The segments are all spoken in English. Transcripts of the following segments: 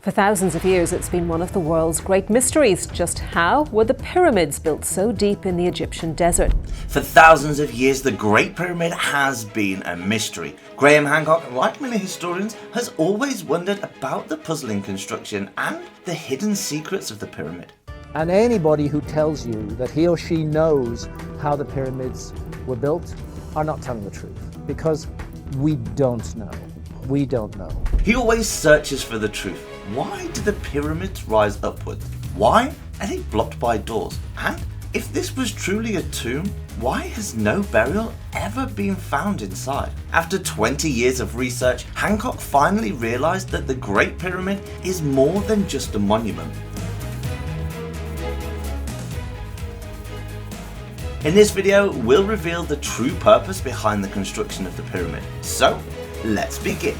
For thousands of years, it's been one of the world's great mysteries. Just how were the pyramids built so deep in the Egyptian desert? For thousands of years, the Great Pyramid has been a mystery. Graham Hancock, like many historians, has always wondered about the puzzling construction and the hidden secrets of the pyramid. And anybody who tells you that he or she knows how the pyramids were built are not telling the truth, because we don't know. We don't know. He always searches for the truth. Why do the pyramids rise upwards? Why are they blocked by doors? And if this was truly a tomb, why has no burial ever been found inside? After 20 years of research, Hancock finally realized that the Great Pyramid is more than just a monument. In this video, we'll reveal the true purpose behind the construction of the pyramid. So, let's begin.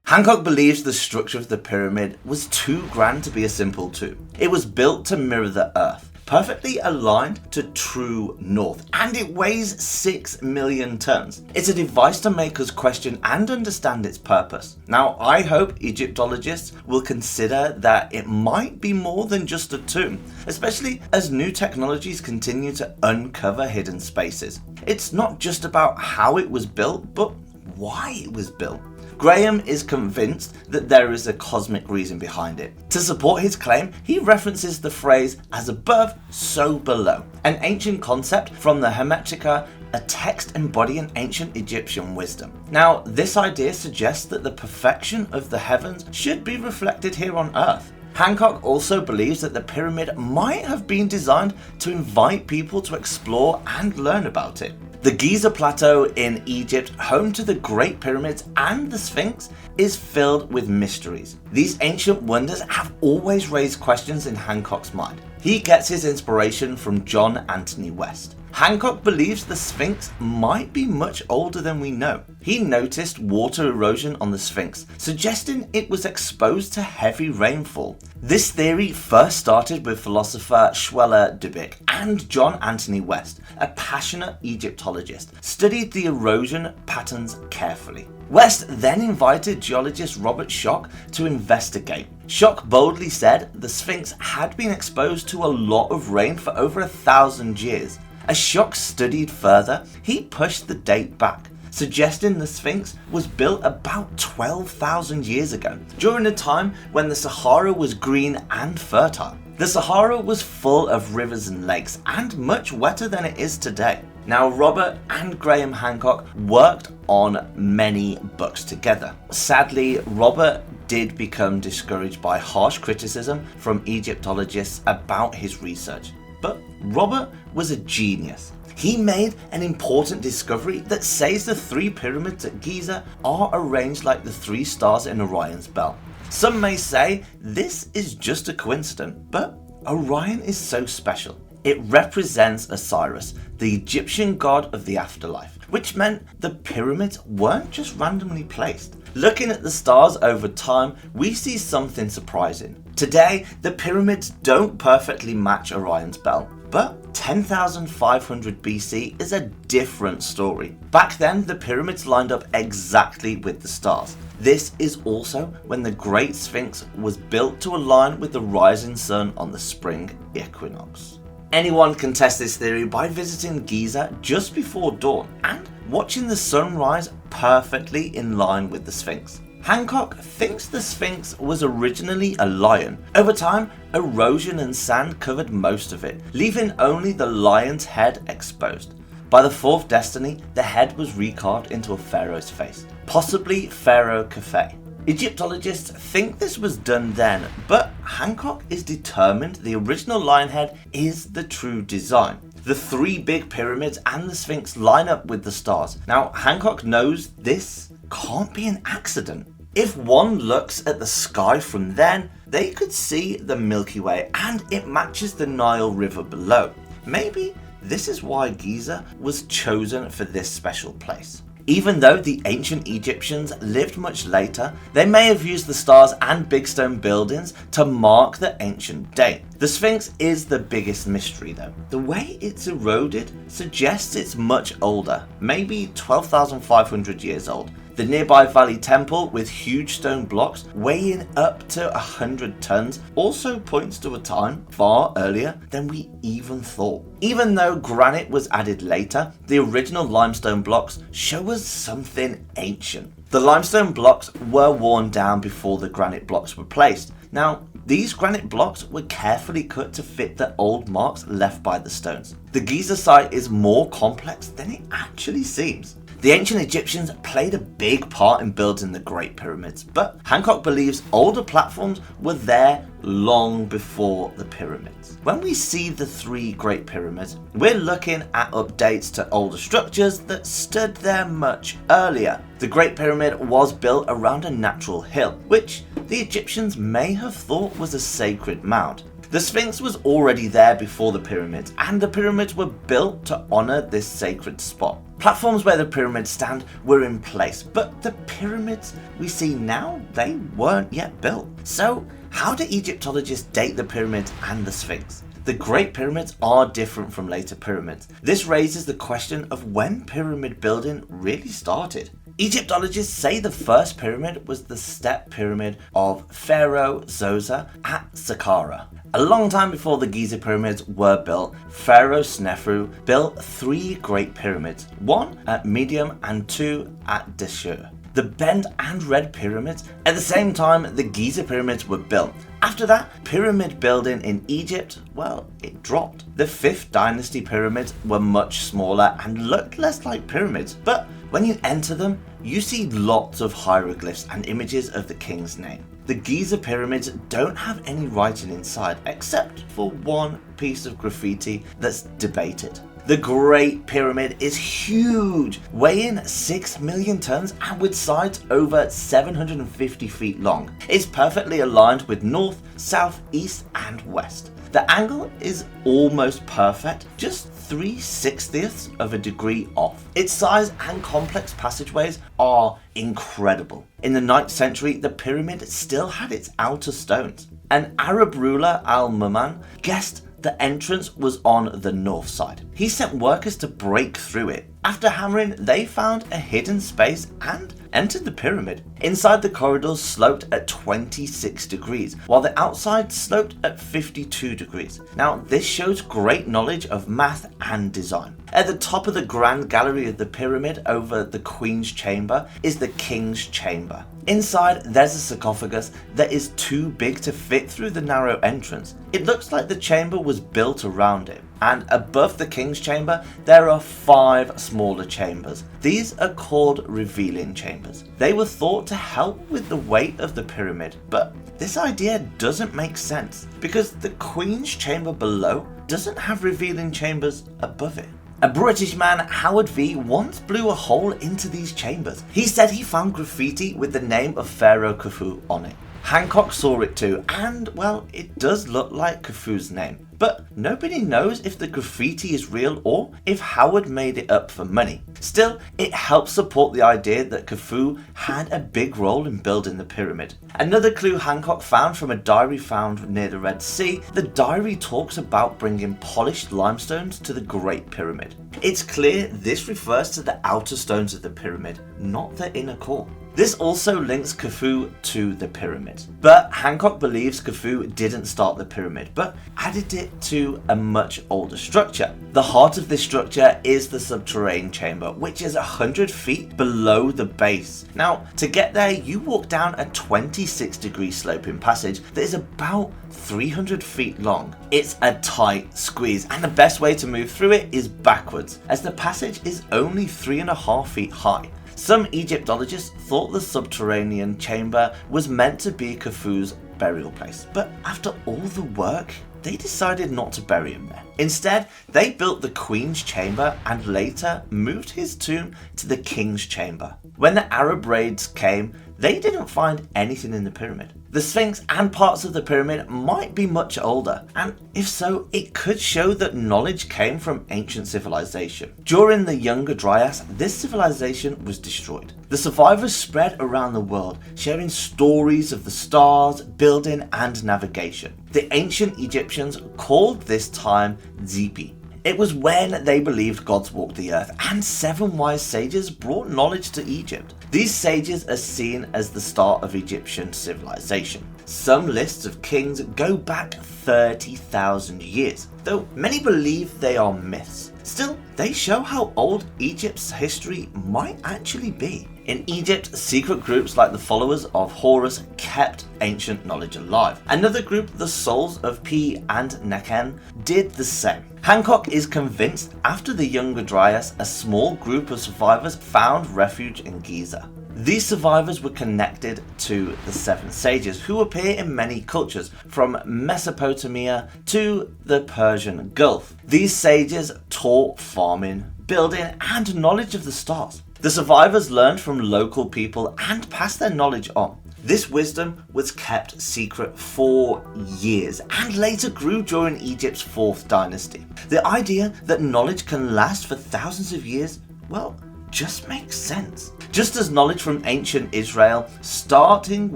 Hancock believes the structure of the pyramid was too grand to be a simple tomb. It was built to mirror the Earth, perfectly aligned to true north, and it weighs 6 million tons. It's a device to make us question and understand its purpose. Now, I hope Egyptologists will consider that it might be more than just a tomb, especially as new technologies continue to uncover hidden spaces. It's not just about how it was built, but why it was built. Graham is convinced that there is a cosmic reason behind it. To support his claim, he references the phrase "as above, so below," an ancient concept from the Hermetica, a text embodying ancient Egyptian wisdom. Now, this idea suggests that the perfection of the heavens should be reflected here on Earth. Hancock also believes that the pyramid might have been designed to invite people to explore and learn about it. The Giza Plateau in Egypt, home to the Great Pyramids and the Sphinx, is filled with mysteries. These ancient wonders have always raised questions in Hancock's mind. He gets his inspiration from John Anthony West. Hancock believes the Sphinx might be much older than we know. He noticed water erosion on the Sphinx, suggesting it was exposed to heavy rainfall. This theory first started with philosopher Schweller Dubik, and John Anthony West, a passionate Egyptologist, studied the erosion patterns carefully. West then invited geologist Robert Schoch to investigate. Schoch boldly said the Sphinx had been exposed to a lot of rain for over 1,000 years. As Schoch studied further, he pushed the date back, suggesting the Sphinx was built about 12,000 years ago, during a time when the Sahara was green and fertile. The Sahara was full of rivers and lakes, and much wetter than it is today. Now, Robert and Graham Hancock worked on many books together. Sadly, Robert did become discouraged by harsh criticism from Egyptologists about his research. But Robert was a genius. He made an important discovery that says the 3 pyramids at Giza are arranged like the 3 stars in Orion's belt. Some may say this is just a coincidence, but Orion is so special. It represents Osiris, the Egyptian god of the afterlife, which meant the pyramids weren't just randomly placed. Looking at the stars over time, we see something surprising. Today, the pyramids don't perfectly match Orion's belt, but 10,500 BC is a different story. Back then, the pyramids lined up exactly with the stars. This is also when the Great Sphinx was built to align with the rising sun on the spring equinox. Anyone can test this theory by visiting Giza just before dawn and watching the sun rise perfectly in line with the Sphinx. Hancock thinks the Sphinx was originally a lion. Over time, erosion and sand covered most of it, leaving only the lion's head exposed. By the 4th destiny, the head was recarved into a pharaoh's face, possibly Pharaoh Khufu. Egyptologists think this was done then, but Hancock is determined the original lion head is the true design. The 3 big pyramids and the Sphinx line up with the stars. Now, Hancock knows this can't be an accident. If one looks at the sky from then, they could see the Milky Way, and it matches the Nile River below. Maybe this is why Giza was chosen for this special place. Even though the ancient Egyptians lived much later, they may have used the stars and big stone buildings to mark the ancient date. The Sphinx is the biggest mystery though. The way it's eroded suggests it's much older, maybe 12,500 years old. The nearby Valley Temple, with huge stone blocks weighing up to 100 tons, also points to a time far earlier than we even thought. Even though granite was added later, the original limestone blocks show us something ancient. The limestone blocks were worn down before the granite blocks were placed. Now, these granite blocks were carefully cut to fit the old marks left by the stones. The Giza site is more complex than it actually seems. The ancient Egyptians played a big part in building the Great Pyramids, but Hancock believes older platforms were there long before the pyramids. When we see the 3 Great Pyramids, we're looking at updates to older structures that stood there much earlier. The Great Pyramid was built around a natural hill, which the Egyptians may have thought was a sacred mound. The Sphinx was already there before the pyramids, and the pyramids were built to honor this sacred spot. Platforms where the pyramids stand were in place, but the pyramids we see now, they weren't yet built. So how do Egyptologists date the pyramids and the Sphinx? The Great Pyramids are different from later pyramids. This raises the question of when pyramid building really started. Egyptologists say the first pyramid was the step pyramid of Pharaoh Zoser at Saqqara. A long time before the Giza pyramids were built, Pharaoh Snefru built 3 great pyramids, 1 at Medium and 2 at Deshur. The Bend and Red pyramids, at the same time the Giza pyramids were built. After that, pyramid building in Egypt, well, it dropped. The 5th dynasty pyramids were much smaller and looked less like pyramids, but when you enter them, you see lots of hieroglyphs and images of the king's name. The Giza pyramids don't have any writing inside, except for one piece of graffiti that's debated. The Great Pyramid is huge, weighing 6 million tons and with sides over 750 feet long. It's perfectly aligned with north, south, east and west. The angle is almost perfect, just 3/60ths of a degree off. Its size and complex passageways are incredible. In the 9th century, the pyramid still had its outer stones. An Arab ruler, Al-Mamun, guessed the entrance was on the north side. He sent workers to break through it. After hammering, they found a hidden space and entered the pyramid. Inside, the corridors sloped at 26 degrees, while the outside sloped at 52 degrees. Now, this shows great knowledge of math and design. At the top of the grand gallery of the pyramid over the Queen's Chamber is the King's Chamber. Inside, there's a sarcophagus that is too big to fit through the narrow entrance. It looks like the chamber was built around it. And above the King's Chamber, there are 5 smaller chambers. These are called revealing chambers. They were thought to help with the weight of the pyramid, but this idea doesn't make sense because the Queen's Chamber below doesn't have revealing chambers above it. A British man, Howard V, once blew a hole into these chambers. He said he found graffiti with the name of Pharaoh Khufu on it. Hancock saw it too, and well, it does look like Khufu's name. But nobody knows if the graffiti is real or if Howard made it up for money. Still, it helps support the idea that Khufu had a big role in building the pyramid. Another clue Hancock found from a diary found near the Red Sea, the diary talks about bringing polished limestones to the Great Pyramid. It's clear this refers to the outer stones of the pyramid, not the inner core. This also links Khufu to the pyramid. But Hancock believes Khufu didn't start the pyramid, but added it to a much older structure. The heart of this structure is the subterranean chamber, which is 100 feet below the base. Now, to get there, you walk down a 26-degree sloping passage that is about 300 feet long. It's a tight squeeze, and the best way to move through it is backwards, as the passage is only 3.5 feet high. Some Egyptologists thought the subterranean chamber was meant to be Khufu's burial place, but after all the work, they decided not to bury him there. Instead, they built the Queen's Chamber and later moved his tomb to the King's Chamber. When the Arab raids came, they didn't find anything in the pyramid. The Sphinx and parts of the pyramid might be much older, and if so, it could show that knowledge came from ancient civilization. During the Younger Dryas, this civilization was destroyed. The survivors spread around the world, sharing stories of the stars, building, and navigation. The ancient Egyptians called this time Zipi. It was when they believed gods walked the earth and 7 wise sages brought knowledge to Egypt. These sages are seen as the start of Egyptian civilization. Some lists of kings go back 30,000 years, though many believe they are myths. Still, they show how old Egypt's history might actually be. In Egypt, secret groups like the followers of Horus kept ancient knowledge alive. Another group, the Souls of Pi and Nekhen, did the same. Hancock is convinced after the Younger Dryas, a small group of survivors found refuge in Giza. These survivors were connected to the 7 sages who appear in many cultures, from Mesopotamia to the Persian Gulf. These sages taught farming, building, and knowledge of the stars. The survivors learned from local people and passed their knowledge on. This wisdom was kept secret for years and later grew during Egypt's 4th dynasty. The idea that knowledge can last for thousands of years, well, just makes sense. Just as knowledge from ancient Israel, starting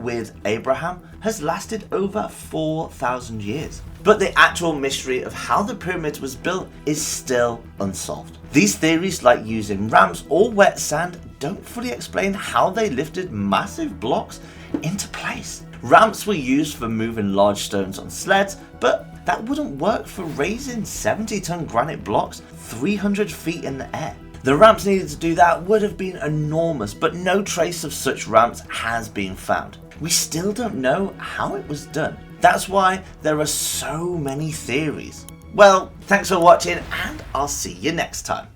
with Abraham, has lasted over 4,000 years. But the actual mystery of how the pyramids was built is still unsolved. These theories, like using ramps or wet sand, don't fully explain how they lifted massive blocks into place. Ramps were used for moving large stones on sleds, but that wouldn't work for raising 70-ton granite blocks 300 feet in the air. The ramps needed to do that would have been enormous, but no trace of such ramps has been found. We still don't know how it was done. That's why there are so many theories. Well, thanks for watching, and I'll see you next time.